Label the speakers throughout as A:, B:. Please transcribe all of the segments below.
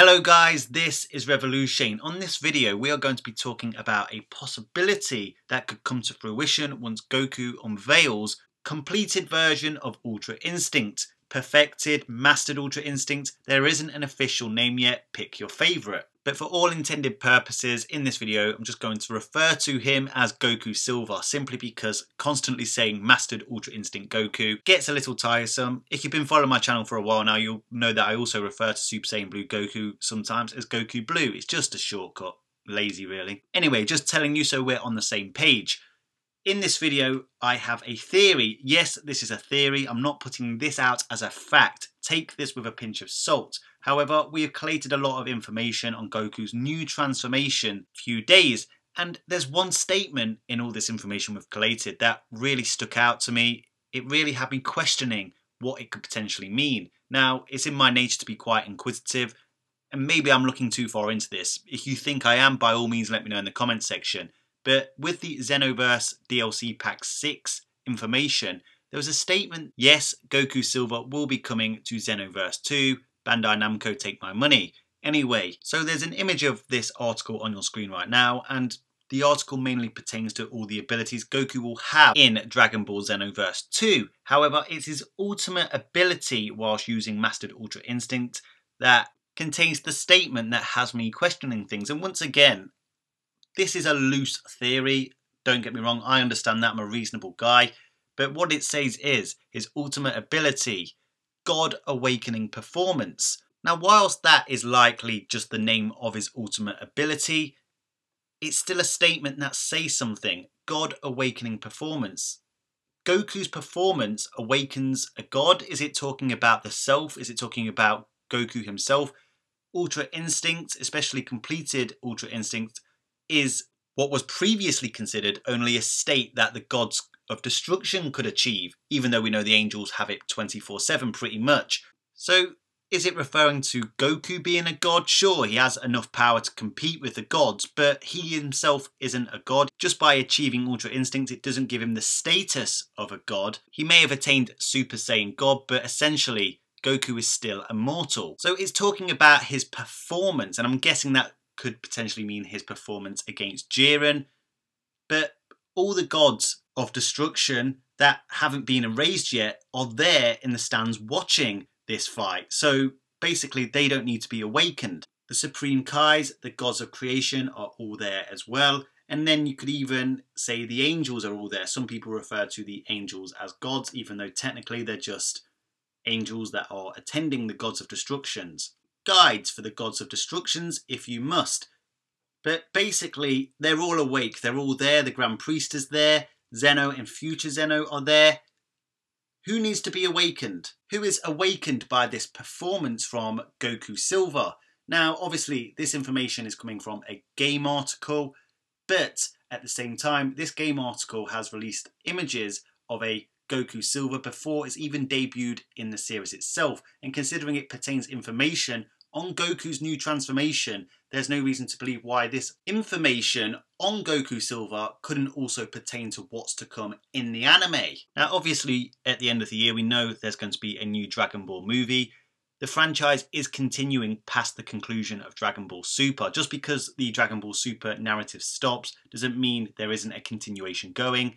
A: Hello guys, this is Revolution. On this video we are going to be talking about a possibility that could come to fruition once Goku unveils completed version of Ultra Instinct. Perfected, mastered Ultra Instinct. There isn't an official name yet, pick your favourite. But for all intended purposes in this video I'm just going to refer to him as Goku Silver, simply because constantly saying mastered Ultra Instinct Goku gets a little tiresome. If you've been following my channel for a while now, you'll know that I also refer to Super Saiyan Blue Goku sometimes as Goku Blue. It's just a shortcut. Lazy really. Anyway, just telling you so we're on the same page. In this video, I have a theory. Yes, this is a theory. I'm not putting this out as a fact. Take this with a pinch of salt. However, we have collated a lot of information on Goku's new transformation few days, and there's one statement in all this information we've collated that really stuck out to me. It really had me questioning what it could potentially mean. Now, it's in my nature to be quite inquisitive, and maybe I'm looking too far into this. If you think I am, by all means let me know in the comment section. But with the Xenoverse DLC Pack 6 information, there was a statement, yes, Goku Silver will be coming to Xenoverse 2, Bandai Namco take my money. Anyway, so there's an image of this article on your screen right now, and the article mainly pertains to all the abilities Goku will have in Dragon Ball Xenoverse 2. However, it's his ultimate ability whilst using Mastered Ultra Instinct that contains the statement that has me questioning things. And once again, this is a loose theory, don't get me wrong, I understand that, I'm a reasonable guy, but what it says is his ultimate ability, God Awakening Performance. Now whilst that is likely just the name of his ultimate ability, it's still a statement that says something. God Awakening Performance. Goku's performance awakens a god? Is it talking about the self? Is it talking about Goku himself? Ultra Instinct, especially completed Ultra Instinct, is what was previously considered only a state that the gods of destruction could achieve, even though we know the angels have it 24/7 pretty much. So is it referring to Goku being a god? Sure, he has enough power to compete with the gods, but he himself isn't a god. Just by achieving Ultra Instinct, it doesn't give him the status of a god. He may have attained Super Saiyan God, but essentially Goku is still immortal. So it's talking about his performance, and I'm guessing that could potentially mean his performance against Jiren, but all the gods of destruction that haven't been erased yet are there in the stands watching this fight, so basically they don't need to be awakened. The Supreme Kais, the gods of creation, are all there as well, and then you could even say the angels are all there. Some people refer to the angels as gods, even though technically they're just angels that are attending the gods of destructions. Guides for the gods of destructions if you must. But basically they're all awake, they're all there, the Grand Priest is there, Zeno and future Zeno are there. Who needs to be awakened? Who is awakened by this performance from Goku Silver? Now obviously this information is coming from a game article, but at the same time this game article has released images of a Goku Silver before it's even debuted in the series itself, and considering it pertains information on Goku's new transformation, there's no reason to believe why this information on Goku Silver couldn't also pertain to what's to come in the anime. Now obviously at the end of the year we know there's going to be a new Dragon Ball movie. The franchise is continuing past the conclusion of Dragon Ball Super. Just because the Dragon Ball Super narrative stops doesn't mean there isn't a continuation going.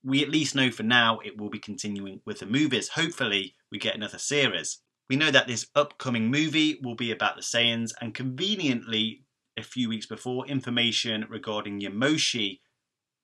A: We at least know for now it will be continuing with the movies. Hopefully we get another series. We know that this upcoming movie will be about the Saiyans, and conveniently a few weeks before, information regarding Yamoshi,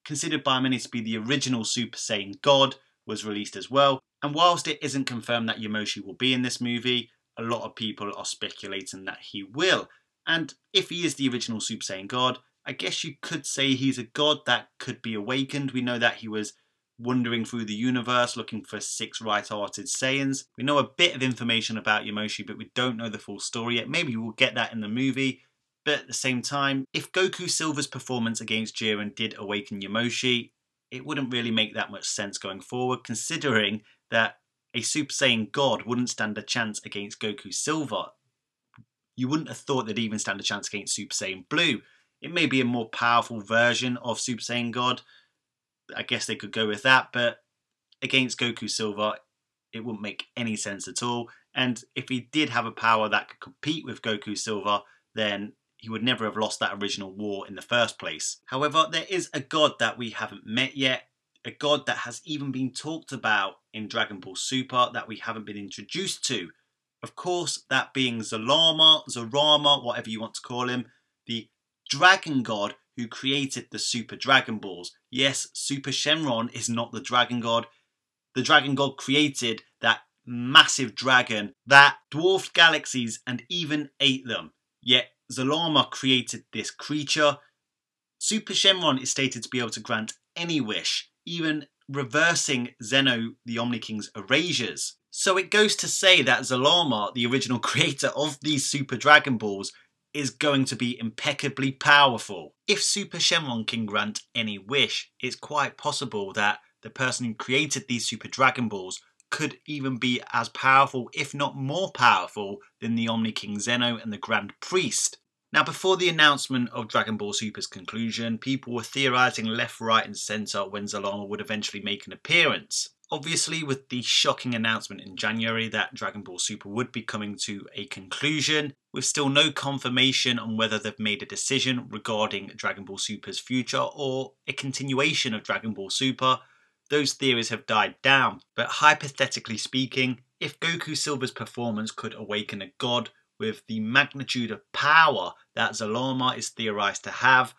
A: considered by many to be the original Super Saiyan God, was released as well. And whilst it isn't confirmed that Yamoshi will be in this movie, a lot of people are speculating that he will. And if he is the original Super Saiyan God, I guess you could say he's a god that could be awakened. We know that he was wandering through the universe looking for 6 right-hearted Saiyans. We know a bit of information about Yamoshi, but we don't know the full story yet. Maybe we'll get that in the movie, but at the same time, if Goku Silver's performance against Jiren did awaken Yamoshi, it wouldn't really make that much sense going forward, considering that a Super Saiyan God wouldn't stand a chance against Goku Silver. You wouldn't have thought they'd even stand a chance against Super Saiyan Blue. It may be a more powerful version of Super Saiyan God, I guess they could go with that, but against Goku Silver, it wouldn't make any sense at all. And if he did have a power that could compete with Goku Silver, then he would never have lost that original war in the first place. However, there is a god that we haven't met yet, a god that has even been talked about in Dragon Ball Super that we haven't been introduced to. Of course, that being Zalama, Zarama, whatever you want to call him, the Dragon God who created the Super Dragon Balls. Yes, Super Shenron is not the Dragon God. The Dragon God created that massive dragon that dwarfed galaxies and even ate them. Yet Zalama created this creature. Super Shenron is stated to be able to grant any wish, even reversing Zeno the Omni King's erasures. So it goes to say that Zalama, the original creator of these Super Dragon Balls, is going to be impeccably powerful. If Super Shenron can grant any wish, it's quite possible that the person who created these Super Dragon Balls could even be as powerful, if not more powerful, than the Omni King Zeno and the Grand Priest. Now, before the announcement of Dragon Ball Super's conclusion, people were theorising left, right and centre when Zalama would eventually make an appearance. Obviously, with the shocking announcement in January that Dragon Ball Super would be coming to a conclusion, with still no confirmation on whether they've made a decision regarding Dragon Ball Super's future or a continuation of Dragon Ball Super, those theories have died down. But hypothetically speaking, if Goku Silver's performance could awaken a god with the magnitude of power that Zalama is theorised to have,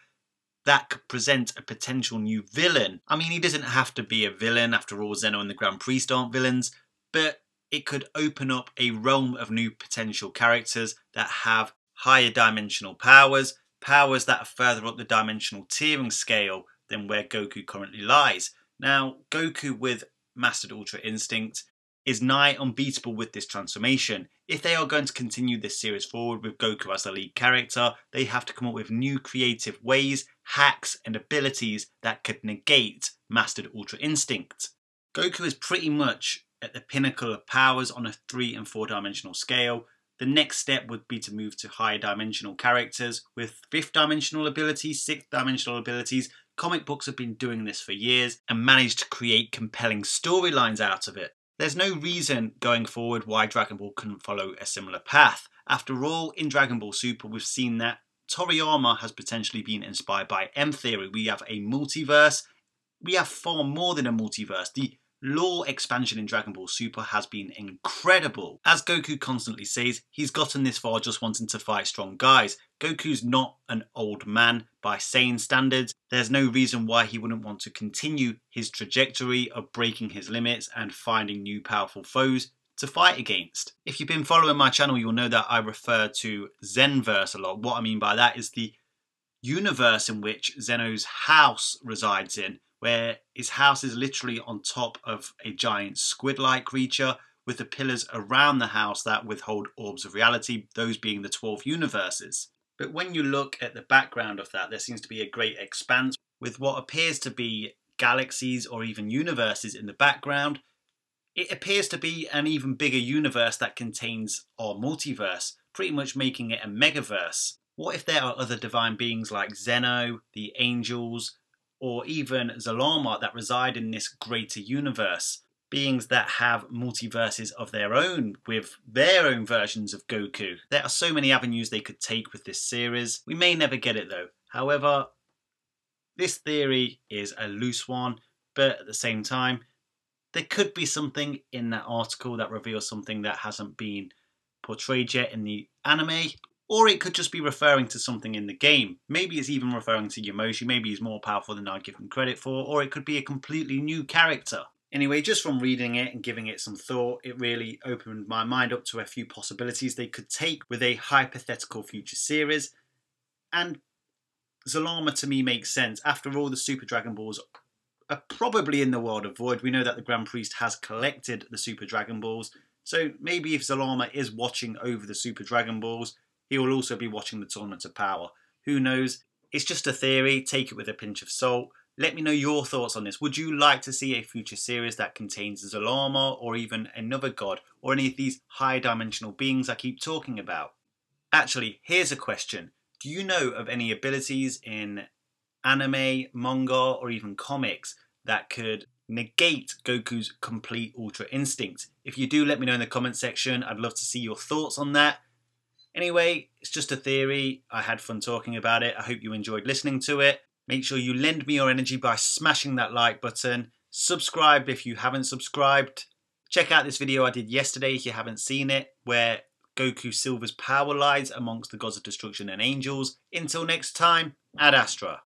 A: that could present a potential new villain. I mean, he doesn't have to be a villain, after all Zeno and the Grand Priest aren't villains, but it could open up a realm of new potential characters that have higher dimensional powers, powers that are further up the dimensional tiering scale than where Goku currently lies. Now, Goku with Mastered Ultra Instinct is nigh unbeatable with this transformation. If they are going to continue this series forward with Goku as the lead character, they have to come up with new creative ways, hacks and abilities that could negate Mastered Ultra Instinct. Goku is pretty much at the pinnacle of powers on a 3 and 4 dimensional scale. The next step would be to move to higher dimensional characters with 5th dimensional abilities, 6th dimensional abilities. Comic books have been doing this for years and managed to create compelling storylines out of it. There's no reason going forward why Dragon Ball couldn't follow a similar path. After all, in Dragon Ball Super we've seen that Toriyama has potentially been inspired by M-Theory. We have a multiverse. We have far more than a multiverse. The lore expansion in Dragon Ball Super has been incredible. As Goku constantly says, he's gotten this far just wanting to fight strong guys. Goku's not an old man by Saiyan standards. There's no reason why he wouldn't want to continue his trajectory of breaking his limits and finding new powerful foes to fight against. If you've been following my channel, you'll know that I refer to Zenverse a lot. What I mean by that is the universe in which Zeno's house resides in, where his house is literally on top of a giant squid-like creature with the pillars around the house that withhold orbs of reality, those being the 12 universes. But when you look at the background of that, there seems to be a great expanse with what appears to be galaxies or even universes in the background. It appears to be an even bigger universe that contains our multiverse, pretty much making it a megaverse. What if there are other divine beings like Zeno, the angels, or even Zalama that reside in this greater universe? Beings that have multiverses of their own, with their own versions of Goku. There are so many avenues they could take with this series. We may never get it though. However, this theory is a loose one, but at the same time, there could be something in that article that reveals something that hasn't been portrayed yet in the anime. Or it could just be referring to something in the game. Maybe it's even referring to Yamoshi, maybe he's more powerful than I give him credit for, or it could be a completely new character. Anyway, just from reading it and giving it some thought, it really opened my mind up to a few possibilities they could take with a hypothetical future series. And Zalama to me makes sense. After all, the Super Dragon Balls are probably in the world of Void. We know that the Grand Priest has collected the Super Dragon Balls. So maybe if Zalama is watching over the Super Dragon Balls, he will also be watching the Tournament of Power. Who knows? It's just a theory. Take it with a pinch of salt. Let me know your thoughts on this. Would you like to see a future series that contains Zalama or even another god or any of these high dimensional beings I keep talking about? Actually, here's a question. Do you know of any abilities in anime, manga or even comics that could negate Goku's complete Ultra Instinct? If you do, let me know in the comment section. I'd love to see your thoughts on that. Anyway, it's just a theory. I had fun talking about it. I hope you enjoyed listening to it. Make sure you lend me your energy by smashing that like button. Subscribe if you haven't subscribed. Check out this video I did yesterday if you haven't seen it, where Goku Silver's power lies amongst the gods of destruction and angels. Until next time, Ad Astra.